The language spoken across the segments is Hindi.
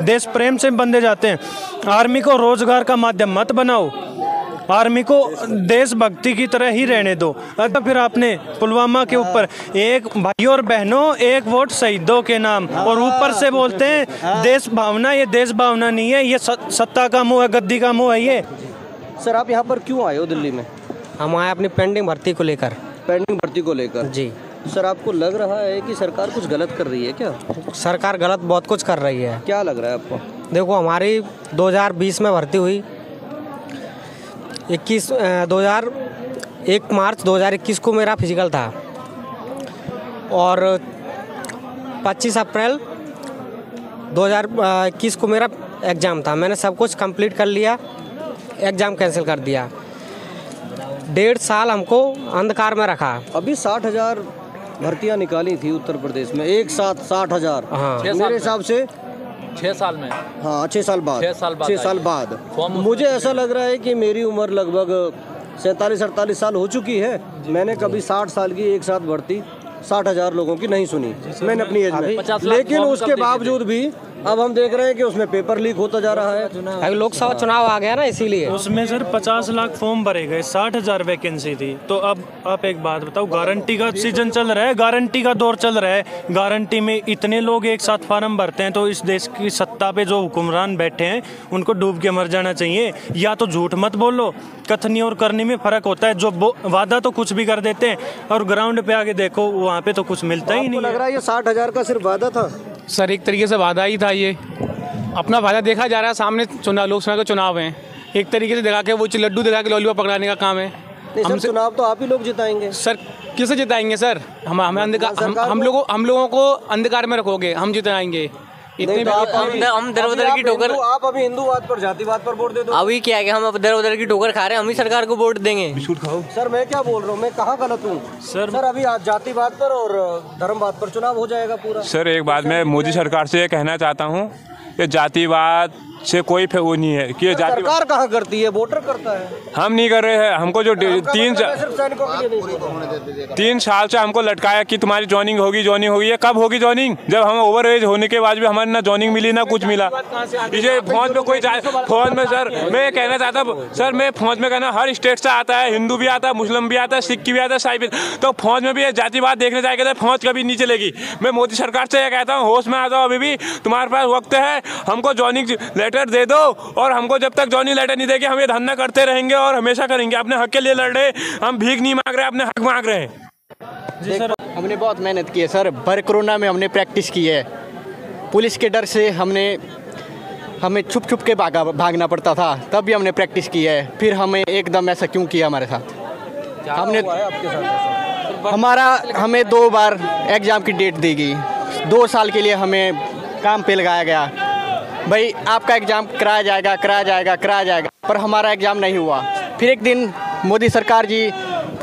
देश प्रेम से बंदे जाते हैं। आर्मी को रोजगार का माध्यम मत बनाओ, आर्मी को देशभक्ति की तरह ही रहने दो। अगर फिर आपने पुलवामा के ऊपर एक भाइयों और बहनों एक वोट शहीदों के नाम, और ऊपर से बोलते हैं देश भावना। ये देश भावना नहीं है, ये सत्ता का मोह है, गद्दी का मोह है ये। सर आप यहाँ पर क्यों आए हो दिल्ली में? हम आए अपनी पेंडिंग भर्ती को लेकर। पेंडिंग भर्ती को लेकर जी। सर आपको लग रहा है कि सरकार कुछ गलत कर रही है क्या? सरकार गलत बहुत कुछ कर रही है। क्या लग रहा है आपको? देखो हमारी 2020 में भर्ती हुई, 1 मार्च 2021 को मेरा फिजिकल था, और 25 अप्रैल 2021 को मेरा एग्ज़ाम था। मैंने सब कुछ कंप्लीट कर लिया, एग्ज़ाम कैंसिल कर दिया। 1.5 साल हमको अंधकार में रखा। अभी 60,000 भर्तियां निकाली थी उत्तर प्रदेश में, एक साथ 60,000। हाँ। मेरे हिसाब से 6 साल में। हाँ 6 साल बाद। 6 साल बाद मुझे ऐसा लग रहा है कि मेरी उम्र लगभग 47-48 साल हो चुकी है। मैंने कभी 60 साल की एक साथ भर्ती 60,000 लोगों की नहीं सुनी मैंने अपनी एज में। लेकिन उसके बावजूद भी अब हम देख रहे हैं कि उसमें पेपर लीक होता जा रहा है। अभी लोकसभा चुनाव आ गया ना, इसीलिए उसमें सर 50 लाख फॉर्म भरे गए, 60,000 वैकेंसी थी। तो अब आप एक बात बताओ, गारंटी का सीजन चल रहा है, गारंटी का दौर चल रहा है, गारंटी में इतने लोग एक साथ फार्म भरते हैं, तो इस देश की सत्ता पे जो हुक्मरान बैठे हैं उनको डूब के मर जाना चाहिए। या तो झूठ मत बोलो, कथनी और करने में फ़र्क होता है। जो वादा तो कुछ भी कर देते हैं और ग्राउंड पे आके देखो वहाँ पे तो कुछ मिलता ही नहीं। लग रहा है ये 60,000 का सिर्फ वादा था? सर एक तरीके से वादा ही था, ये अपना वादा देखा जा रहा है। सामने चुनाव, लोकसभा के चुनाव हैं, एक तरीके से दिखा के वो लड्डू दिखा के लॉलीपॉप पकड़ाने का काम है। हम चुनाव तो आप ही लोग जिताएंगे सर। किसे जिताएंगे सर? हमें अंधकार, हम लोगों को अंधकार में रखोगे, हम जिताएंगे। इतने तो हम दर बदर की ठोकर, आप अभी हिंदूवाद पर जातिवाद पर वोट दे दो। अभी क्या है कि हम अब दर बदर की ठोकर खा रहे हैं, हम ही सरकार को वोट देंगे। बिस्कुट खाओ। सर मैं क्या बोल रहा हूँ, मैं कहाँ गलत हूँ? सर अभी आज जातिवाद पर और धर्मवाद पर चुनाव हो जाएगा पूरा। सर एक बात मैं मोदी सरकार से ये कहना चाहता हूँ कि जातिवाद से कोई वो नहीं है कि सरकार कहाँ करती है, वोटर करता है। हम नहीं कर रहे हैं। हमको जो 3 साल से हमको लटकाया कि तुम्हारी जॉइनिंग होगी। ये कब होगी जॉइनिंग? जब हम ओवर एज होने के बाद भी हमारे ना जॉइनिंग मिली ना कुछ मिला। इसे फौज में कोई फौज में सर मैं कहना चाहता सर, मैं फौज में कहना हर स्टेट से आता है, हिंदू भी आता है, मुस्लिम भी आता है, सिख भी आता है, ईसाई भी। तो फौज में भी जातिवाद देखने जाएगा तो फौज कभी नहीं चलेगी। मैं मोदी सरकार से ये कहता हूँ, होश में आ जाओ, अभी भी तुम्हारे पास वक्त है। हमको जॉइनिंग लेटर दे दो, और हमको जब तक जॉइनिंग लेटर नहीं देगी हम ये धंधा करते रहेंगे और हमेशा करेंगे। अपने हक के लिए लड़ रहे, हम भीख नहीं मांग रहे, अपने हक मांग रहे हैं। जी सर हमने बहुत मेहनत की है सर। भर कोरोना में हमने प्रैक्टिस की है। पुलिस के डर से हमें छुप के भागना पड़ता था, तब भी हमने प्रैक्टिस की है। फिर हमें एकदम ऐसा क्यों किया हमारे साथ? हमने हमें 2 बार एग्ज़ाम की डेट दी गई, 2 साल के लिए हमें काम पे लगाया गया। भाई आपका एग्ज़ाम कराया जाएगा, पर हमारा एग्ज़ाम नहीं हुआ। फिर एक दिन मोदी सरकार जी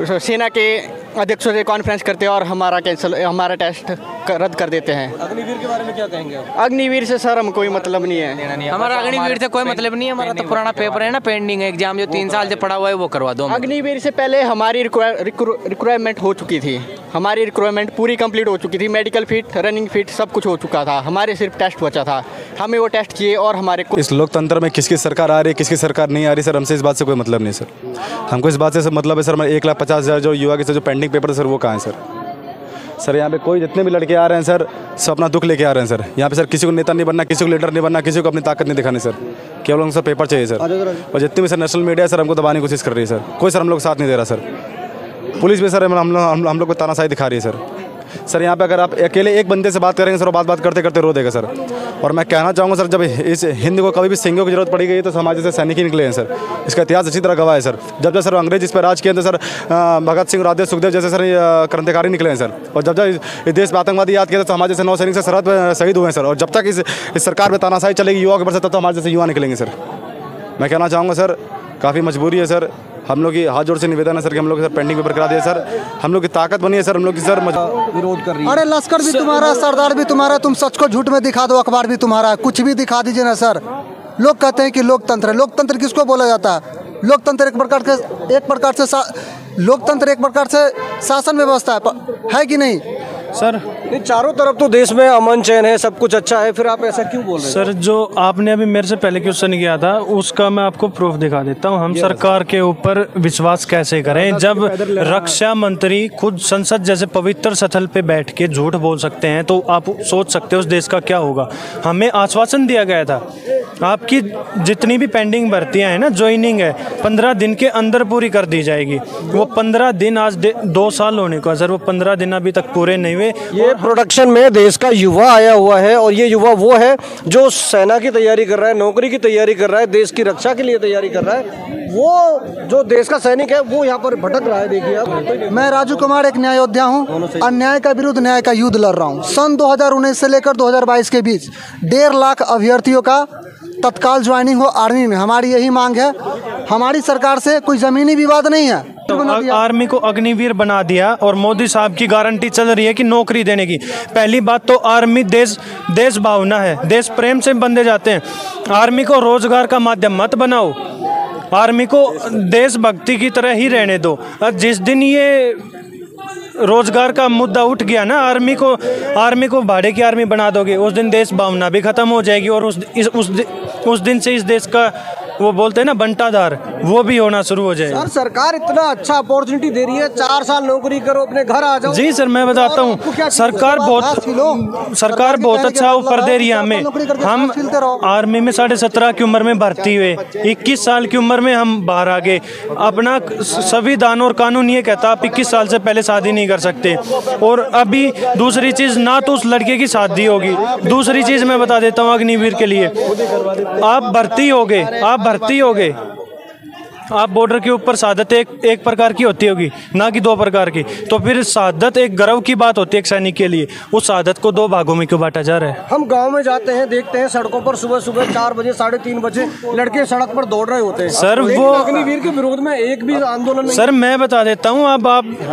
सेना के अध्यक्षों से कॉन्फ्रेंस करते हैं और हमारा टेस्ट रद्द कर देते हैं। अग्निवीर के बारे में क्या कहेंगे आप? अग्निवीर से सर हम कोई मतलब नहीं है, हमारा अग्निवीर से कोई मतलब नहीं है। हमारा तो पुराना पेपर है ना, पेंडिंग एग्जाम जो 3 साल से पड़ा हुआ है वो करवा दो। अग्निवीर से पहले हमारी रिक्वायरमेंट हो चुकी थी, हमारी रिक्वायरमेंट पूरी कंप्लीट हो चुकी थी। मेडिकल फिट, रनिंग फिट सब कुछ हो चुका था, हमारे सिर्फ टेस्ट बचा था। हमें वो टेस्ट चाहिए और हमारे इस लोकतंत्र में किसकी सरकार आ रही है, किसकी सरकार नहीं आ रही सर, हमसे इस बात से कोई मतलब नहीं सर। हमको इस बात से मतलब है सर, हमारे 1,50,000 जो युवा के जो पेंडिंग पेपर है सर वो कहाँ है सर? यहाँ पे कोई जितने भी लड़के आ रहे हैं सर सब अपना दुख लेके आ रहे हैं सर। यहाँ पे सर किसी को नेता नहीं बनना, किसी को लीडर नहीं बनना, किसी को अपनी ताकत नहीं दिखानी सर, केवल उनको सर पेपर चाहिए सर। और जितनी भी सर नेशनल मीडिया है सर हमको दबाने की कोशिश कर रही है सर, कोई सर हम लोग साथ नहीं दे रहा सर। पुलिस भी सर हम लोग को तानाशाही दिखा रही है सर। यहाँ पे अगर आप अकेले एक बंदे से बात करेंगे सर, बात करते करते रो देगा सर। और मैं कहना चाहूँगा सर, जब इस हिंद को कभी भी सिंहों की जरूरत पड़ी गई तो समाज से सैनिक ही निकले हैं सर। इसका इतिहास अच्छी तरह गवाह है सर। जब सर अंग्रेज इस पर राज किए थे सर, भगत सिंह, राजदेव, सुखदेव जैसे सर क्रांतिकारी निकले हैं सर। और जब इस देश में आतंकवादी याद किया तो हमारे जैसे 9 सैनिक से सरहद पर शहीद हुए हैं सर। और जब तक इस सरकार में तानाशाही चलेगी युवा के ऊपर, तब तो हमारे जैसे युवा निकलेंगे सर। मैं कहना चाहूँगा सर, काफ़ी मजबूरी है सर। हम लोग की हाथ जोड़ से निवेदन है सर कि हम लोग सर पेंडिंग पेपर करा दिए सर। हम लोग की ताकत बनी है सर, हम लोग की सर विरोध कर रही है। अरे लश्कर भी तुम्हारा, सरदार भी तुम्हारा, तुम सच को झूठ में दिखा दो, अखबार भी तुम्हारा, कुछ भी दिखा दीजिए ना सर। लोग कहते हैं कि लोकतंत्र है, लोकतंत्र किसको बोला जाता है? लोकतंत्र एक प्रकार से लोकतंत्र एक प्रकार से शासन व्यवस्था है कि नहीं? सर नहीं, चारों तरफ तो देश में अमन चैन है, सब कुछ अच्छा है, फिर आप ऐसा क्यों बोल रहे हैं? सर जो आपने अभी मेरे से पहले क्वेश्चन किया था उसका मैं आपको प्रूफ दिखा देता हूँ। हम सरकार के ऊपर विश्वास कैसे करें जब रक्षा मंत्री खुद संसद जैसे पवित्र स्थल पे बैठ के झूठ बोल सकते हैं, तो आप सोच सकते हो उस देश का क्या होगा। हमें आश्वासन दिया गया था आपकी जितनी भी पेंडिंग भर्तियां हैं ना, ज्वाइनिंग है 15 दिन के अंदर पूरी कर दी जाएगी। वो 15 दिन आज 2 साल होने को है सर, वो 15 दिन अभी तक पूरे नहीं हुए। ये प्रोडक्शन में देश का युवा आया हुआ है और ये युवा वो है जो सेना की तैयारी कर रहा है, नौकरी की तैयारी कर रहा है, देश की रक्षा के लिए तैयारी कर रहा है। वो जो देश का सैनिक है वो यहाँ पर भटक रहा है। देखिए आप, मैं राजू कुमार एक न्याय योद्धा हूँ, अन्याय का विरुद्ध न्याय का युद्ध लड़ रहा हूँ। सन 2019 से लेकर 2022 के बीच 1.5 लाख अभ्यर्थियों का तत्काल ज्वाइनिंग हो आर्मी में। हमारी यही मांग है। हमारी सरकार से कोई जमीनी विवाद नहीं है। आर्मी को अग्निवीर बना दिया और मोदी साहब की गारंटी चल रही है कि नौकरी देने की। पहली बात तो आर्मी देश भावना है, देश प्रेम से बंदे जाते हैं। आर्मी को रोजगार का माध्यम मत बनाओ, आर्मी को देशभक्ति की तरह ही रहने दो। जिस दिन ये रोजगार का मुद्दा उठ गया ना, आर्मी को भाड़े की आर्मी बना दोगे, उस दिन देश भावना भी खत्म हो जाएगी और उस दिन से इस देश का वो बोलते हैं ना बंटाधार, वो भी होना शुरू हो जाएगा। सर सरकार इतना अच्छा अपॉर्चुनिटी दे रही है, 4 साल नौकरी करो, अपने घर आ जाओ। जी सर मैं बताता हूँ, सरकार बहुत अच्छा ऑफर दे रही है हमें। हम आर्मी में 17.5 की उम्र में भर्ती हुए, 21 साल की उम्र में हम बाहर आ गए। अपना संविधान और कानून ये कहता आप 21 साल से पहले शादी नहीं कर सकते। और अभी दूसरी चीज़, ना तो उस लड़के की शादी होगी। दूसरी चीज़ मैं बता देता हूँ अग्निवीर के लिए, आप भर्ती हो गए, आप बॉर्डर के ऊपर शहादत एक प्रकार की होती होगी, ना कि 2 प्रकार की। तो फिर शहादत एक गर्व की बात होती है एक सैनिक के लिए। उस शहादत को 2 भागों में क्यों बांटा जा रहा है? हम गांव में जाते हैं, देखते हैं सड़कों पर सुबह 4 बजे 3:30 बजे लड़के सड़क पर दौड़ रहे होते हैं। सर वो अग्निवीर के विरोध में एक भी आंदोलन नहीं। सर मैं बता देता हूँ, अब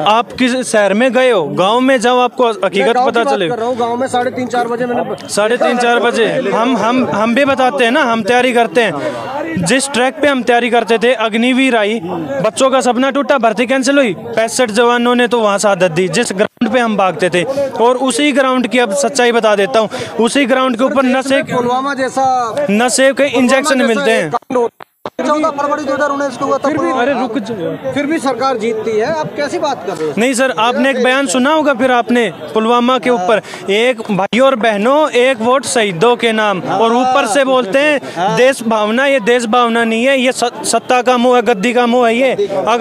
आप किस शहर में गए हो, गाँव में जाओ, आपको हकीकत पता चलेगा। गाँव में 3:30-4 बजे मैंने 3:30-4 बजे हम भी बताते हैं ना, हम तैयारी करते हैं। जिस ट्रैक पे हम तैयारी करते थे अग्निवीर आई, बच्चों का सपना टूटा, भर्ती कैंसिल हुई, 65 जवानों ने तो वहाँ शहादत दी जिस ग्राउंड पे हम भागते थे। और उसी ग्राउंड की अब सच्चाई बता देता हूँ, उसी ग्राउंड के ऊपर पुलवामा जैसा नशे के इंजेक्शन मिलते हैं। 14 फरवरी 2019 को हुआ था। फिर भी सरकार जीतती है, आप कैसी बात कर रहे हो? नहीं सर, आपने एक बयान सुना होगा फिर आपने पुलवामा के ऊपर, एक भाई और बहनों एक वोट शहीदों के नाम, और ऊपर से बोलते हैं देश भावना। ये देश भावना नहीं है, ये सत्ता का मोह है, गद्दी का मोह है ये। अगर